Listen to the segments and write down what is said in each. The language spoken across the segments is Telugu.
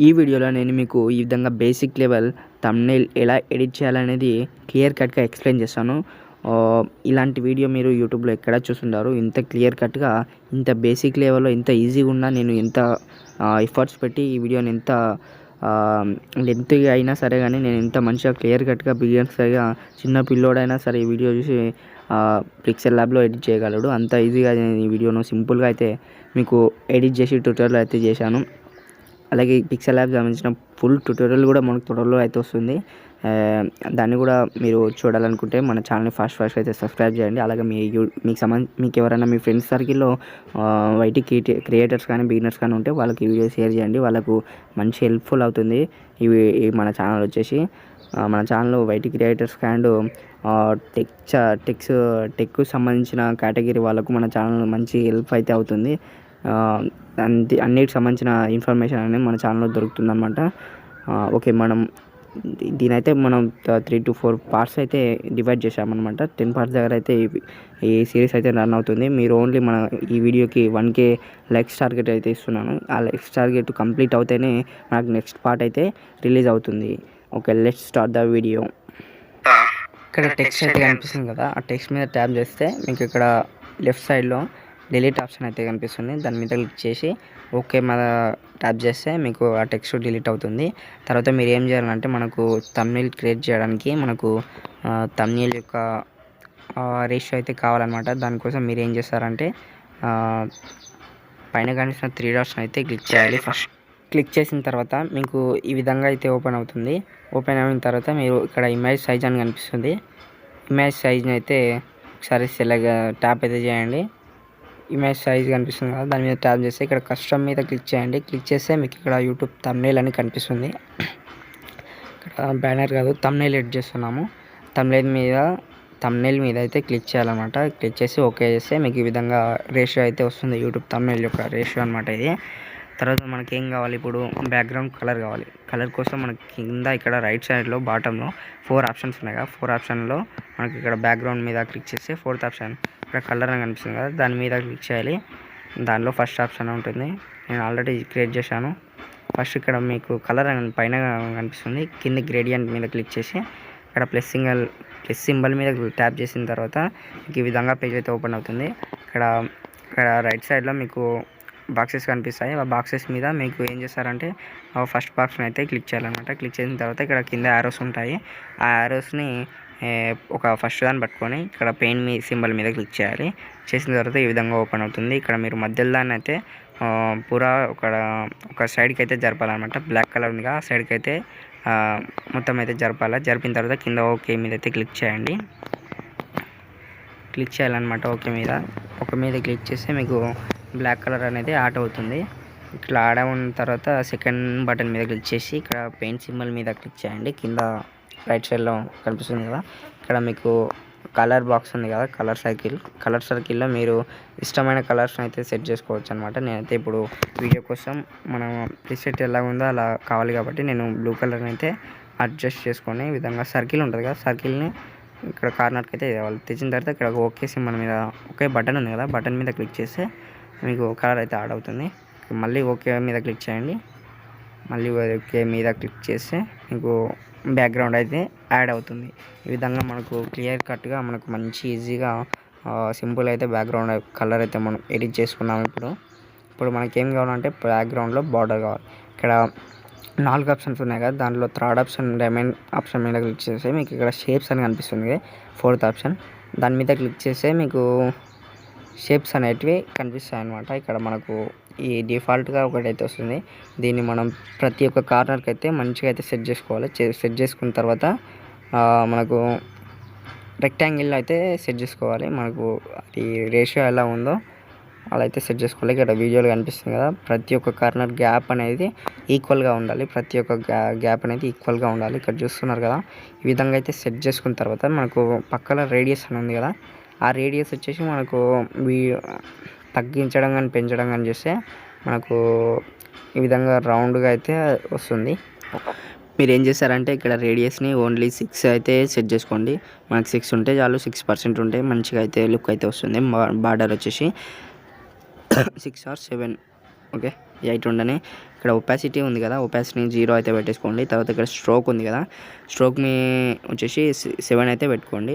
ఈ వీడియోలో నేను మీకు ఈ విధంగా బేసిక్ లెవెల్ థంబ్నెయిల్ ఎలా ఎడిట్ చేయాలనేది క్లియర్ కట్గా ఎక్స్ప్లెయిన్ చేస్తాను. ఇలాంటి వీడియో మీరు యూట్యూబ్లో ఎక్కడ చూస్తుంటారు. ఇంత క్లియర్ కట్గా ఇంత బేసిక్ లెవెల్లో ఇంత ఈజీగా ఉన్నా నేను ఎంత ఎఫర్ట్స్ పెట్టి ఈ వీడియోని ఎంత లెంత్గా అయినా సరే కానీ నేను ఎంత మంచిగా క్లియర్ కట్గా బిగినర్స్గా చిన్న పిల్లోడైనా సరే ఈ వీడియో చూసి పిక్సెల్ ల్యాబ్లో ఎడిట్ చేయగలడు. అంత ఈజీగా నేను ఈ వీడియోను సింపుల్గా అయితే మీకు ఎడిట్ చేసి ట్యూటోరియల్ అయితే చేశాను. అలాగే పిక్సెల్ ల్యాబ్ సంబంధించిన ఫుల్ ట్యూటోరియల్ కూడా మనకు త్వరలో అయితే వస్తుంది. దాన్ని కూడా మీరు చూడాలనుకుంటే మన ఛానల్ని ఫాస్ట్ అయితే సబ్స్క్రైబ్ చేయండి. అలాగే మీకు ఎవరైనా మీ ఫ్రెండ్స్ సర్కిల్లో వైటీ క్రియేటర్స్ కానీ బిగినర్స్ కానీ ఉంటే వాళ్ళకి ఈ వీడియో షేర్ చేయండి. వాళ్ళకు మంచి హెల్ప్ఫుల్ అవుతుంది. ఇవి మన ఛానల్ వచ్చేసి మన ఛానల్లో వైటీ క్రియేటర్స్ అండ్ టెక్ సంబంధించిన కేటగిరీ వాళ్ళకు మన ఛానల్ మంచి హెల్ప్ అయితే అవుతుంది. అన్నిటికి సంబంధించిన ఇన్ఫర్మేషన్ అనేది మన ఛానల్లో దొరుకుతుంది అనమాట. ఓకే, దీనైతే మనం 3 to 4 పార్ట్స్ అయితే డివైడ్ చేసామన్నమాట. 10 పార్ట్స్ దగ్గర అయితే ఈ సిరీస్ అయితే రన్ అవుతుంది. మీరు ఓన్లీ మన ఈ వీడియోకి 1K లైక్స్ టార్గెట్ అయితే ఇస్తున్నాను. ఆ లైక్స్ టార్గెట్ కంప్లీట్ అవుతేనే మనకు నెక్స్ట్ పార్ట్ అయితే రిలీజ్ అవుతుంది. Okay, let's start the video. ఇక్కడ టెక్స్ట్ అయితే కనిపిస్తుంది కదా, ఆ టెక్స్ట్ మీద ట్యాప్ చేస్తే మీకు ఇక్కడ లెఫ్ట్ సైడ్లో డిలీట్ ఆప్షన్ అయితే కనిపిస్తుంది. దాని మీద క్లిక్ చేసి ఓకే మీద ట్యాప్ చేస్తే మీకు ఆ టెక్స్ట్ డిలీట్ అవుతుంది. తర్వాత మీరు ఏం చేయాలంటే మనకు థంబ్నెయిల్ క్రియేట్ చేయడానికి మనకు థంబ్నెయిల్ యొక్క రేషియో అయితే కావాలన్నమాట. దానికోసం మీరు ఏం చేస్తారంటే పైన కనిపిస్తున్న 3 డాట్స్ని అయితే క్లిక్ చేయాలి. ఫస్ట్ క్లిక్ చేసిన తర్వాత మీకు ఈ విధంగా అయితే ఓపెన్ అవుతుంది. ఓపెన్ అయిన తర్వాత మీరు ఇక్కడ ఇమేజ్ సైజ్ అని కనిపిస్తుంది. ఇమేజ్ సైజ్ని అయితే ఒకసారి ట్యాప్ అయితే చేయండి. ఇమేజ్ సైజ్ కనిపిస్తుంది కదా, దాని మీద ట్యాప్ చేస్తే ఇక్కడ కస్టమ్ మీద క్లిక్ చేయండి. క్లిక్ చేస్తే మీకు ఇక్కడ యూట్యూబ్ థంబ్నెయిల్ అని కనిపిస్తుంది. ఇక్కడ బ్యానర్ కాదు, థంబ్నెయిల్ ఎడిట్ చేస్తున్నాము. థంబ్నెయిల్ మీద అయితే క్లిక్ చేయాలన్నమాట. క్లిక్ చేసి ఓకే చేస్తే మీకు ఈ విధంగా రేషియో అయితే వస్తుంది. యూట్యూబ్ థంబ్నెయిల్ యొక్క రేషియో అనమాట ఇది. తర్వాత మనకి ఏం కావాలి, ఇప్పుడు బ్యాక్గ్రౌండ్ కలర్ కావాలి. కలర్ కోసం మనకి కింద ఇక్కడ రైట్ సైడ్లో బాటంలో 4 ఆప్షన్స్ ఉన్నాయి కదా, 4 ఆప్షన్లో మనకి ఇక్కడ బ్యాక్గ్రౌండ్ మీద క్లిక్ చేస్తే 4th ఆప్షన్ ఇక్కడ కలర్ అని కనిపిస్తుంది కదా, దాని మీద క్లిక్ చేయాలి. దానిలో ఫస్ట్ ఆప్షన్ ఉంటుంది. నేను ఆల్రెడీ క్రియేట్ చేశాను. ఫస్ట్ ఇక్కడ మీకు కలర్ అని పైన కనిపిస్తుంది. కింద గ్రేడియంట్ మీద క్లిక్ చేసి ఇక్కడ ప్లస్ సింబల్ మీద ట్యాప్ చేసిన తర్వాత మీకు ఈ విధంగా పేజ్ అయితే ఓపెన్ అవుతుంది. ఇక్కడ రైట్ సైడ్లో మీకు బాక్సెస్ కనిపిస్తాయి. ఆ బాక్సెస్ మీద మీకు ఏం చేస్తారంటే ఫస్ట్ బాక్స్ని అయితే క్లిక్ చేయాలన్నమాట. క్లిక్ చేసిన తర్వాత ఇక్కడ కింద యారోస్ ఉంటాయి. ఆ యారోస్ని ఒక ఫస్ట్ దాన్ని పట్టుకొని ఇక్కడ పెయిన్ సింబల్ మీద క్లిక్ చేయాలి. చేసిన తర్వాత ఈ విధంగా ఓపెన్ అవుతుంది. ఇక్కడ మీరు మధ్యలో దాన్ని అయితే పూరా ఒక సైడ్కి అయితే జరపాలన్నమాట. బ్లాక్ కలర్ ఉందిగా, ఆ సైడ్కి అయితే మొత్తం అయితే జరపాలి. జరిపిన తర్వాత కింద ఓకే మీద అయితే క్లిక్ చేయండి. క్లిక్ చేయాలన్నమాట. ఓకే మీద క్లిక్ చేస్తే మీకు బ్లాక్ కలర్ అనేది యాడ్ అవుతుంది. ఇట్లా యాడ్ అయిన తర్వాత సెకండ్ బటన్ మీద క్లిక్ చేసి ఇక్కడ పెయింట్ సింబల్ మీద క్లిక్ చేయండి. కింద రైట్ సైడ్లో కనిపిస్తుంది కదా, ఇక్కడ మీకు కలర్ బాక్స్ ఉంది కదా, కలర్ సర్కిల్లో మీరు ఇష్టమైన కలర్స్ని అయితే సెట్ చేసుకోవచ్చు అనమాట. నేనైతే ఇప్పుడు వీడియో కోసం మనం ప్రీసెట్ ఎలా ఉందో అలా కావాలి కాబట్టి నేను బ్లూ కలర్ని అయితే అడ్జస్ట్ చేసుకొని ఈ విధంగా సర్కిల్ ఉంటుంది కదా, సర్కిల్ని ఇక్కడ కార్నర్కి అయితే తెచ్చిన తర్వాత ఇక్కడ ఓకే సింబల్ మీద ఒకే బటన్ ఉంది కదా, బటన్ మీద క్లిక్ చేస్తే మీకు కలర్ అయితే యాడ్ అవుతుంది. మళ్ళీ ఓకే మీద క్లిక్ చేయండి. మళ్ళీ ఓకే మీద క్లిక్ చేస్తే మీకు బ్యాక్గ్రౌండ్ అయితే యాడ్ అవుతుంది. ఈ విధంగా మనకు క్లియర్ కట్గా మనకు మంచి ఈజీగా సింపుల్ అయితే బ్యాక్గ్రౌండ్ కలర్ అయితే మనం ఎడిట్ చేసుకున్నాము. ఇప్పుడు మనకి ఏం కావాలంటే బ్యాక్గ్రౌండ్లో బార్డర్ కావాలి. ఇక్కడ 4 ఆప్షన్స్ ఉన్నాయి కదా, దాంట్లో 3rd ఆప్షన్ డైమండ్ ఆప్షన్ మీద క్లిక్ చేస్తే మీకు ఇక్కడ షేప్స్ అని కనిపిస్తుంది. 4th ఆప్షన్ దాని మీద క్లిక్ చేస్తే మీకు షేప్స్ అనేటివి కనిపిస్తాయి అన్నమాట. ఇక్కడ మనకు ఈ డిఫాల్ట్గా ఒకటైతే వస్తుంది. దీన్ని మనం ప్రతి ఒక్క కార్నర్కి అయితే మంచిగా అయితే సెట్ చేసుకోవాలి. సెట్ చేసుకున్న తర్వాత మనకు రెక్టాంగిల్ అయితే సెట్ చేసుకోవాలి. మనకు ఈ రేషియో ఎలా ఉందో అలా అయితే సెట్ చేసుకోవాలి. ఇక్కడ వీడియోలో కనిపిస్తుంది కదా, ప్రతి ఒక్క కార్నర్ గ్యాప్ అనేది ఈక్వల్గా ఉండాలి. ఇక్కడ చూస్తున్నారు కదా, ఈ విధంగా అయితే సెట్ చేసుకున్న తర్వాత మనకు పక్కన రేడియస్ అని ఉంది కదా, ఆ రేడియస్ వచ్చేసి మనకు తగ్గించడం కానీ పెంచడం కానీ చేస్తే మనకు ఈ విధంగా రౌండ్గా అయితే వస్తుంది. మీరు ఏం చేస్తారంటే ఇక్కడ రేడియస్ని ఓన్లీ 6 అయితే సెట్ చేసుకోండి. మనకు 6 ఉంటే చాలు, 6% ఉంటే మంచిగా అయితే లుక్ అయితే వస్తుంది. బార్డర్ వచ్చేసి 6 or 7. ఓకే, ఎయిట్ ఉండని ఇక్కడ ఒపాసిటీ ఉంది కదా, ఒపాసిటీ 0 అయితే పెట్టేసుకోండి. తర్వాత ఇక్కడ స్ట్రోక్ ఉంది కదా, స్ట్రోక్ని వచ్చేసి 7 అయితే పెట్టుకోండి.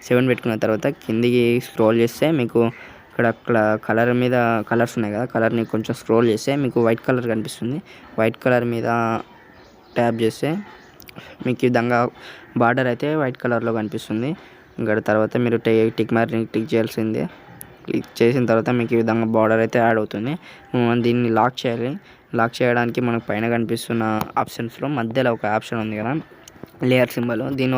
7 పెట్టుకున్న తర్వాత కిందికి స్క్రోల్ చేస్తే మీకు ఇక్కడ కలర్ మీద కలర్స్ ఉన్నాయి కదా, కలర్ని కొంచెం స్క్రోల్ చేస్తే మీకు వైట్ కలర్ కనిపిస్తుంది. వైట్ కలర్ మీద ట్యాప్ చేస్తే మీకు ఈ విధంగా బార్డర్ అయితే వైట్ కలర్లో కనిపిస్తుంది. ఇంకా తర్వాత మీరు టిక్ మార్క్ని క్లిక్ చేయాల్సిందే. క్లిక్ చేసిన తర్వాత మీకు ఈ విధంగా బార్డర్ అయితే యాడ్ అవుతుంది. దీన్ని లాక్ చేయాలి. లాక్ చేయడానికి మనకు పైన కనిపిస్తున్న ఆప్షన్స్లో మధ్యలో ఒక ఆప్షన్ ఉంది కదా, లేయర్ సింబల్. దీన్ని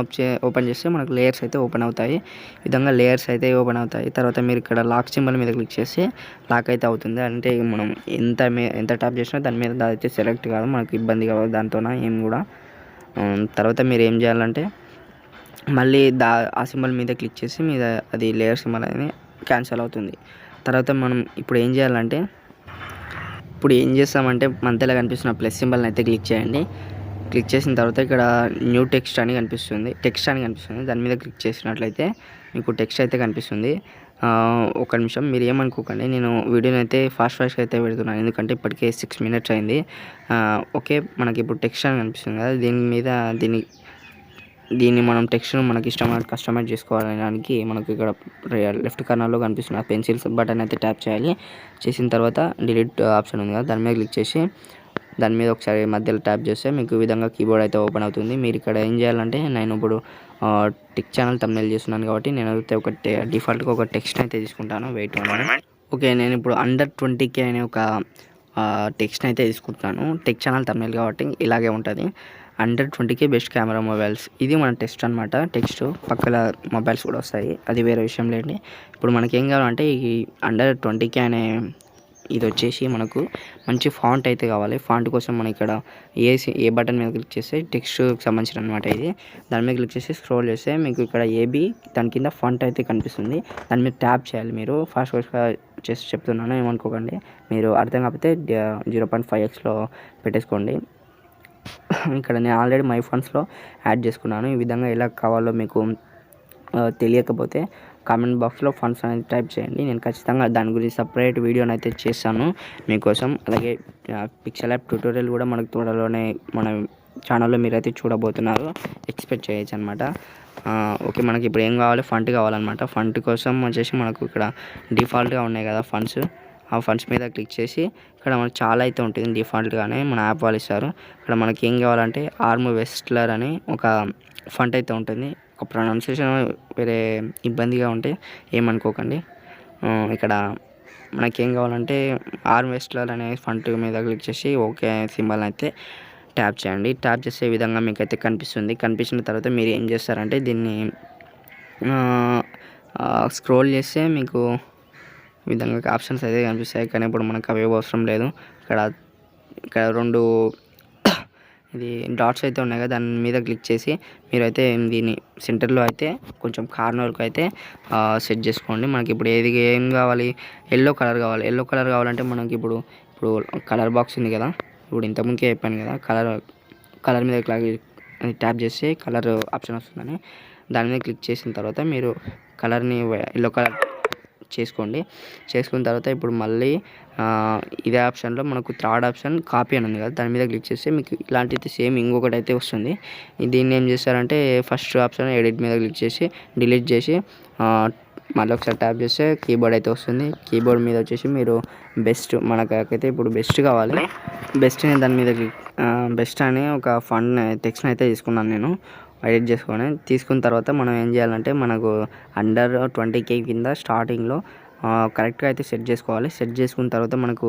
ఓపెన్ చేస్తే మనకు లేయర్స్ అయితే ఓపెన్ అవుతాయి. ఈ విధంగా లేయర్స్ అయితే ఓపెన్ అవుతాయి. తర్వాత మీరు ఇక్కడ లాక్ సింబల్ మీద క్లిక్ చేస్తే లాక్ అయితే అవుతుంది. అంటే మనం ఎంత ట్యాప్ చేసినా దాని మీద అయితే సెలెక్ట్ కాదు, మనకు ఇబ్బంది కాదు దాంతో ఏం కూడా. తర్వాత మీరు ఏం చేయాలంటే మళ్ళీ ఆ సింబల్ మీద క్లిక్ చేసి మీద అది లేయర్ సింబల్ అనేది క్యాన్సిల్ అవుతుంది. తర్వాత మనం ఇప్పుడు ఏం చేస్తామంటే మధ్యలో కనిపిస్తున్న ప్లస్ సింబల్ని అయితే క్లిక్ చేయండి. క్లిక్ చేసిన తర్వాత ఇక్కడ న్యూ టెక్స్ట్ అని కనిపిస్తుంది. దాని మీద క్లిక్ చేసినట్లయితే మీకు టెక్స్ట్ అయితే కనిపిస్తుంది. ఒక నిమిషం మీరు ఏమనుకోకండి, నేను వీడియోని అయితే ఫాస్ట్గా అయితే పెడుతున్నాను, ఎందుకంటే ఇప్పటికే 6 minutes అయింది. ఓకే, మనకి ఇప్పుడు టెక్స్ట్ అని కనిపిస్తుంది కదా, దీన్ని మనం టెక్స్ట్ను మనకి ఇష్టమైన కస్టమైజ్ చేసుకోవడానికి మనకు ఇక్కడ లెఫ్ట్ కార్నర్లో కనిపిస్తున్న పెన్సిల్స్ బటన్ అయితే ట్యాప్ చేయాలి. చేసిన తర్వాత డిలీట్ ఆప్షన్ ఉంది కదా, దాని మీద క్లిక్ చేసి దాని మీద ఒకసారి మధ్యలో ట్యాప్ చేస్తే మీకు ఈ విధంగా కీబోర్డ్ అయితే ఓపెన్ అవుతుంది. మీరు ఇక్కడ ఏం చేయాలంటే, నేను ఇప్పుడు టెక్ ఛానల్ థంబ్నెయిల్ చేస్తున్నాను కాబట్టి నేను అయితే డిఫాల్ట్గా ఒక టెక్స్ట్ అయితే తీసుకుంటాను. వెయిట్ ఓకే, నేను ఇప్పుడు అండర్ 20K అనే ఒక టెక్స్ట్ని అయితే తీసుకుంటున్నాను. టెక్ ఛానల్ థంబ్నెయిల్ కాబట్టి ఇలాగే ఉంటుంది. Under 20K best camera mobiles, ఇది మన టెక్స్ట్ అనమాట. టెక్స్ట్ పక్కల మొబైల్స్ కూడా వస్తాయి, అది వేరే విషయం లేండి. ఇప్పుడు మనకి ఏం కావాలంటే ఈ అండర్ 20K అనే ఇది వచ్చేసి మనకు మంచి ఫాంట్ అయితే కావాలి. ఫాంట్ కోసం మనం ఇక్కడ ఏ బటన్ మీద క్లిక్ చేస్తే టెక్స్ట్కి సంబంధించిన అనమాట ఇది. దాని మీద క్లిక్ చేసి స్క్రోల్ చేస్తే మీకు ఇక్కడ ఏబీ దాని కింద ఫాంట్ అయితే కనిపిస్తుంది. దాని మీద ట్యాప్ చేయాలి. మీరు ఫాస్ట్గా చేసి చెప్తున్నాను, ఏమనుకోకండి. మీరు అర్థం కాకపోతే 0.5xలో పెట్టేసుకోండి. ఇక్కడ నేను ఆల్రెడీ మై ఫండ్స్లో యాడ్ చేసుకున్నాను. ఈ విధంగా ఎలా కావాలో మీకు తెలియకపోతే కామెంట్ బాక్స్లో ఫండ్స్ అనేది టైప్ చేయండి. నేను ఖచ్చితంగా దాని గురించి సపరేట్ వీడియోని అయితే చేస్తాను మీకోసం. అలాగే పిక్సెల్ యాప్ ట్యూటోరియల్ కూడా మనకు త్వరలోనే మన ఛానల్లో మీరైతే చూడబోతున్నారు, ఎక్స్పెక్ట్ చేయొచ్చు అనమాట. ఓకే, మనకి ఇప్పుడు ఏం కావాలి, ఫంట్ కావాలన్నమాట. ఫంట్ కోసం వచ్చేసి మనకు ఇక్కడ డిఫాల్ట్గా ఉన్నాయి కదా ఫండ్స్, ఆ ఫండ్స్ మీద క్లిక్ చేసి ఇక్కడ మనకు చాలా అయితే ఉంటుంది డిఫాల్ట్గానే మన యాప్ వాళ్ళు ఇస్తారు. ఇక్కడ మనకి ఏం కావాలంటే ఆర్మ్ వెస్ట్లర్ అని ఒక ఫంట్ అయితే ఉంటుంది. ఒక ప్రొనౌన్సియేషన్ వేరే ఇబ్బందిగా ఉంటే ఏమనుకోకండి. ఇక్కడ మనకేం కావాలంటే ఆర్మ్ వెస్ట్లర్ అనే ఫంట్ మీద క్లిక్ చేసి ఓకే సింబల్ అయితే ట్యాప్ చేయండి. ట్యాప్ చేసే విధంగా మీకు అయితే కనిపిస్తుంది. కనిపించిన తర్వాత మీరు ఏం చేస్తారంటే దీన్ని స్క్రోల్ చేస్తే మీకు ఈ విధంగా ఆప్షన్స్ అయితే కనిపిస్తాయి, కానీ ఇప్పుడు మనకు అవి అవసరం లేదు. ఇక్కడ 2 ఇది డాట్స్ అయితే ఉన్నాయి కదా, దాని మీద క్లిక్ చేసి మీరైతే దీన్ని సెంటర్లో అయితే కొంచెం కార్నర్కి అయితే సెట్ చేసుకోండి. మనకి ఇప్పుడు ఏం కావాలి, ఎల్లో కలర్ కావాలి. ఎల్లో కలర్ కావాలంటే మనకి ఇప్పుడు కలర్ బాక్స్ ఉంది కదా, ఇప్పుడు ఇంతకుముందుకే చెప్పాను కదా, కలర్ మీద ట్యాప్ చేస్తే కలర్ ఆప్షన్ వస్తుందని. దాని మీద క్లిక్ చేసిన తర్వాత మీరు కలర్ని ఎల్లో కలర్ చేసుకున్న తర్వాత ఇప్పుడు మళ్ళీ ఇదే ఆప్షన్లో మనకు థర్డ్ ఆప్షన్ కాపీ అని ఉంది కదా, దాని మీద క్లిక్ చేస్తే మీకు ఇలాంటిది సేమ్ ఇంకొకటి అయితే వస్తుంది. దీన్ని ఏం చేస్తారంటే ఫస్ట్ ఆప్షన్ ఎడిట్ మీద క్లిక్ చేసి డిలీట్ చేసి మళ్ళీ ఒకసారి ట్యాప్ చేస్తే కీబోర్డ్ అయితే వస్తుంది. కీబోర్డ్ మీద వచ్చేసి మీరు బెస్ట్, మనకైతే ఇప్పుడు బెస్ట్ కావాలి. బెస్ట్ని దాని మీద బెస్ట్ అని ఒక టెక్స్ట్ని అయితే తీసుకున్నాను నేను, ఎడిట్ తీసుకున్న తర్వాత మనం ఏం చేయాలంటే మనకు అండర్ 20K కింద స్టార్టింగ్లో కరెక్ట్గా అయితే సెట్ చేసుకోవాలి. సెట్ చేసుకున్న తర్వాత మనకు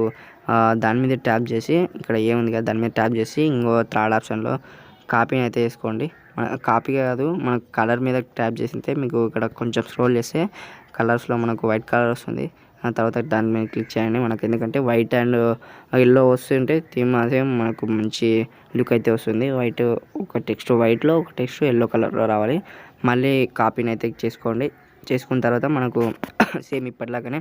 దాని మీద ట్యాప్ చేసి ఇక్కడ ఏముంది కదా దాని మీద ట్యాప్ చేసి ఇంకో థర్డ్ ఆప్షన్లో కాపీని అయితే వేసుకోండి. కాపీ కాదు, మనకు కలర్ మీద ట్యాప్ చేస్తే మీకు ఇక్కడ కొంచెం స్క్రోల్ చేస్తే కలర్స్లో మనకు వైట్ కలర్ వస్తుంది. ఆ తర్వాత దాని మీద క్లిక్ చేయండి. మనకు ఎందుకంటే వైట్ అండ్ ఎల్లో వస్తుంటే థీమ్ అదే మనకు మంచి లుక్ అయితే వస్తుంది. ఒక టెక్స్ట్ వైట్లో, ఒక టెక్స్ట్ ఎల్లో కలర్లో రావాలి. మళ్ళీ కాపీని అయితే చేసుకున్న తర్వాత మనకు సేమ్ ఇప్పటిలాగానే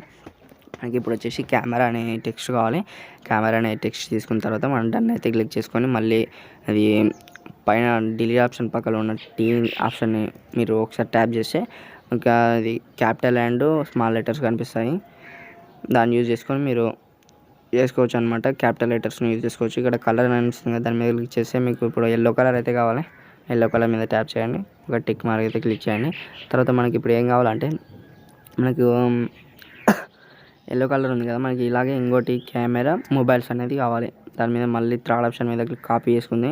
మనకి ఇప్పుడు వచ్చేసి కెమెరా అనే టెక్స్ట్ కావాలి. కెమెరా అనే టెక్స్ట్ తీసుకున్న తర్వాత మనం దాన్ని అయితే క్లిక్ చేసుకొని మళ్ళీ అది పైన డిలీట్ ఆప్షన్ పక్కన ఉన్న టీ ఆప్షన్ని మీరు ఒకసారి ట్యాప్ చేస్తే ఇంకా అది క్యాపిటల్ అండ్ స్మాల్ లెటర్స్ కనిపిస్తాయి. దాన్ని యూజ్ చేసుకొని మీరు చేసుకోవచ్చు అనమాట. క్యాపిటల్ లెటర్స్ని యూజ్ చేసుకోవచ్చు. ఇక్కడ కలర్ అని అనిపిస్తుంది కదా, దాని మీద క్లిక్ చేస్తే మీకు ఇప్పుడు ఎల్లో కలర్ అయితే కావాలి. ఎల్లో కలర్ మీద ట్యాప్ చేయండి. ఒక టిక్ మార్క్ అయితే క్లిక్ చేయండి. తర్వాత మనకి ఇప్పుడు ఏం కావాలంటే మనకు ఎల్లో కలర్ ఉంది కదా, మనకి ఇలాగే ఇంకోటి కెమెరా మొబైల్స్ అనేది కావాలి. దాని మీద మళ్ళీ థర్డ్ ఆప్షన్ మీద కాపీ చేసుకుని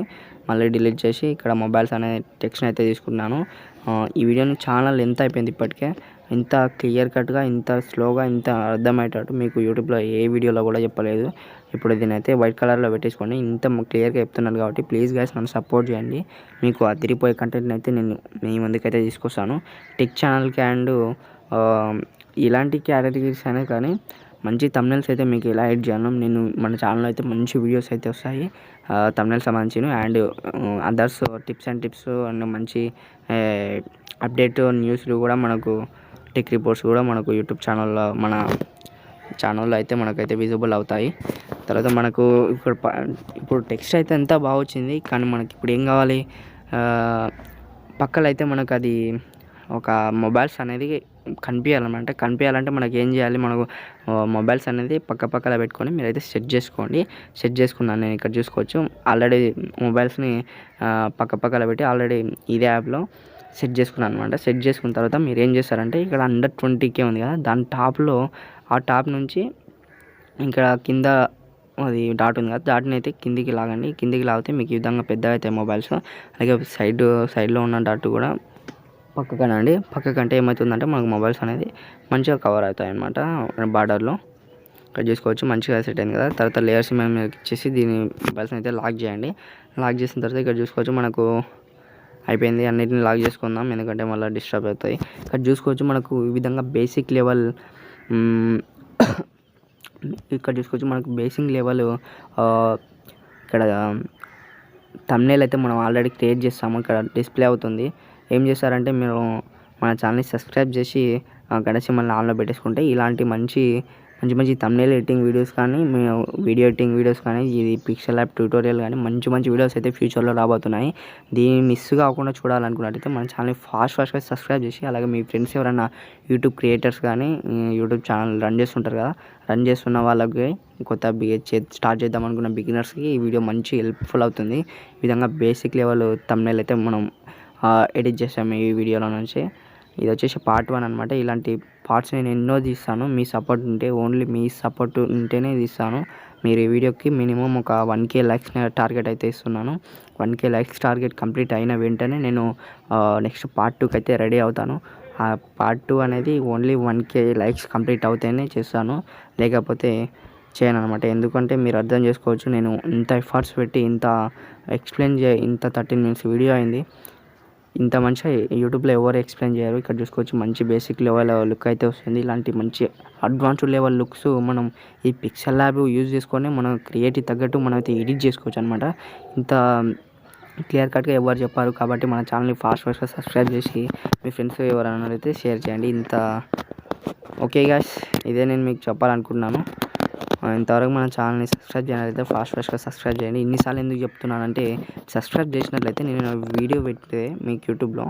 మళ్ళీ డిలీట్ చేసి ఇక్కడ మొబైల్స్ అనే టెక్స్ట్ అయితే తీసుకున్నాను. ఈ వీడియోని చాలా లెంత్ అయిపోయింది ఇప్పటికే. ఇంత క్లియర్ కట్గా, ఇంత స్లోగా, ఇంత అర్థమయ్యేటట్టు మీకు యూట్యూబ్లో ఏ వీడియోలో కూడా చెప్పలేదు. ఇప్పుడు దీనైతే వైట్ కలర్లో పెట్టేసుకోండి. ఇంత క్లియర్గా చెప్తున్నాను కాబట్టి ప్లీజ్ గైస్ నన్ను సపోర్ట్ చేయండి. మీకు అదిరిపోయే కంటెంట్ని అయితే నేను మీ ముందుకైతే తీసుకొస్తాను. టెక్ ఛానల్కి అండ్ ఇలాంటి కేటగిరీస్ అయినా కానీ మంచి థంబ్నెయిల్స్ అయితే మీకు ఎలా ఎడిట్ చేయాలో నేను మన ఛానల్లో అయితే మంచి వీడియోస్ అయితే వస్తాయి థంబ్నెయిల్స్ సంబంధించినవి. అండ్ అదర్స్ టిప్స్ అండ్ మంచి అప్డేట్ న్యూస్లు కూడా మనకు టెక్ రిపోర్ట్స్ కూడా మనకు యూట్యూబ్ ఛానల్లో మన ఛానల్లో అయితే మనకైతే విజిబుల్ అవుతాయి. తర్వాత మనకు ఇప్పుడు టెక్స్ట్ అయితే అంతా బాగా వచ్చింది, కానీ మనకి ఇప్పుడు ఏం కావాలి, పక్కన అయితే మనకు అది ఒక మొబైల్స్ అనేది కనిపించాలన్నమాట. కనిపించాలంటే మనకి ఏం చేయాలి, మనకు మొబైల్స్ అనేది పక్కన పెట్టుకొని మీరైతే సెట్ చేసుకోండి. సెట్ చేసుకున్నాను నేను, ఇక్కడ చూసుకోవచ్చు. ఆల్రెడీ మొబైల్స్ని పక్కన పెట్టి ఆల్రెడీ ఇదే యాప్లో సెట్ చేసుకున్నాను అనమాట. సెట్ చేసుకున్న తర్వాత మీరు ఏం చేస్తారంటే ఇక్కడ అండర్ 20K ఉంది కదా, దాని టాప్లో ఆ టాప్ నుంచి ఇక్కడ కింద అది డాట్ ఉంది కదా, డాట్ని అయితే కిందికి లాగండి. కిందికి లాగితే మీకు ఈ విధంగా పెద్దగా అవుతాయి మొబైల్స్. అలాగే సైడ్లో ఉన్న డాట్ కూడా పక్కకనండి. పక్కకంటే ఏమవుతుందంటే మనకు మొబైల్స్ అనేది మంచిగా కవర్ అవుతాయి అన్నమాట బార్డర్లో. ఇక్కడ చూసుకోవచ్చు మంచిగా సెట్ అయింది కదా. తర్వాత లేయర్స్ మీద ఇచ్చేసి దీని మొబైల్స్ అయితే లాక్ చేయండి. లాక్ చేసిన తర్వాత ఇక్కడ చూసుకోవచ్చు మనకు అయిపోయింది. అన్నిటిని లాక్ చేసుకుందాం, ఎందుకంటే మళ్ళీ డిస్టర్బ్ అవుతాయి. ఇక్కడ చూసుకోవచ్చు మనకు ఈ విధంగా బేసిక్ లెవెల్ ఇక్కడ చూసుకోవచ్చు మనకు బేసిక్ లెవెల్ ఇక్కడ థంబ్నెయిల్ అయితే మనం ఆల్రెడీ క్రియేట్ చేస్తాము. ఇక్కడ డిస్ప్లే అవుతుంది. ఏం చేస్తారంటే మీరు మన ఛానల్ని సబ్స్క్రైబ్ చేసి గంట సింబల్ని ఆన్లో పెట్టేసుకుంటే ఇలాంటి మంచి థంబ్నెయిల్ ఎడిటింగ్ వీడియోస్ కానీ, వీడియో ఎడిటింగ్ వీడియోస్ కానీ, ఇది పిక్సెల్ ల్యాబ్ ట్యూటోరియల్ కానీ మంచి వీడియోస్ అయితే ఫ్యూచర్లో రాబోతున్నాయి. దీన్ని మిస్ కాకుండా చూడాలనుకున్నట్టయితే మన ఛానల్ని ఫాస్ట్గా సబ్స్క్రైబ్ చేసి, అలాగే మీ ఫ్రెండ్స్ ఎవరైనా యూట్యూబ్ క్రియేటర్స్ కానీ యూట్యూబ్ ఛానల్ రన్ చేస్తుంటారు కదా, రన్ చేస్తున్న వాళ్ళకి కొత్త స్టార్ట్ చేద్దాం అనుకున్న బిగినర్స్కి ఈ వీడియో మంచి హెల్ప్ఫుల్ అవుతుంది. ఈ విధంగా బేసిక్ లెవెల్ థంబ్నెయిల్ అయితే మనం ఎడిట్ చేసాము ఈ వీడియోలో నుంచి. ఇది వచ్చేసి పార్ట్ 1 అనమాట. ఇలాంటి పార్ట్స్ నేను ఎన్నో తీస్తాను. మీ సపోర్ట్ ఉంటే, ఓన్లీ మీ సపోర్ట్ ఉంటేనే తీస్తాను. మీరు ఈ వీడియోకి మినిమం ఒక 1K లైక్స్ టార్గెట్ అయితే ఇస్తున్నాను. 1K లైక్స్ టార్గెట్ కంప్లీట్ అయిన వెంటనే నేను నెక్స్ట్ పార్ట్ 2కి అయితే రెడీ అవుతాను. ఆ పార్ట్ 2 అనేది ఓన్లీ 1K లైక్స్ కంప్లీట్ అవుతేనే చేస్తాను, లేకపోతే చేయను అనమాట. ఎందుకంటే మీరు అర్థం చేసుకోవచ్చు, నేను ఇంత ఎఫర్ట్స్ పెట్టి ఇంత ఇంత 13 మినిట్స్ వీడియో అయింది. ఇంత మంచిగా యూట్యూబ్లో ఎవరు ఎక్స్ప్లెయిన్ చేయరు. ఇక్కడ చూసుకోవచ్చు మంచి బేసిక్ లెవెల్ లుక్ అయితే వస్తుంది. ఇలాంటి మంచి అడ్వాన్స్డ్ లెవెల్ లుక్స్ మనం ఈ పిక్సెల్ ల్యాబ్ యూజ్ చేసుకొని మనం క్రియేటివ్ తగ్గట్టు మనం అయితే ఎడిట్ చేసుకోవచ్చు అనమాట. ఇంత క్లియర్ కట్గా ఎవరు చెప్పారు కాబట్టి మన ఛానల్ని ఫాస్ట్గా సబ్స్క్రైబ్ చేసి మీ ఫ్రెండ్స్ ఎవరైనా అయితే షేర్ చేయండి. ఓకే గాయ్స్, ఇదే నేను మీకు చెప్పాలనుకుంటున్నాను. ఇంతవరకు మన ఛానల్ని సబ్స్క్రైబ్ చేయాలైతే ఫాస్ట్గా సబ్స్క్రైబ్ చేయండి. ఇన్నిసార్లు ఎందుకు చెప్తున్నానంటే, సబ్స్క్రైబ్ చేసినట్లయితే నేను వీడియో పెడితే మీకు యూట్యూబ్లో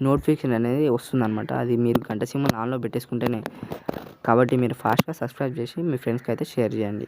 నోటిఫికేషన్ అనేది వస్తుందన్నమాట. అది మీరు గంట సింబల్ ఆన్లో పెట్టేసుకుంటేనే. కాబట్టి మీరు ఫాస్ట్గా సబ్స్క్రైబ్ చేసి మీ ఫ్రెండ్స్కి అయితే షేర్ చేయండి.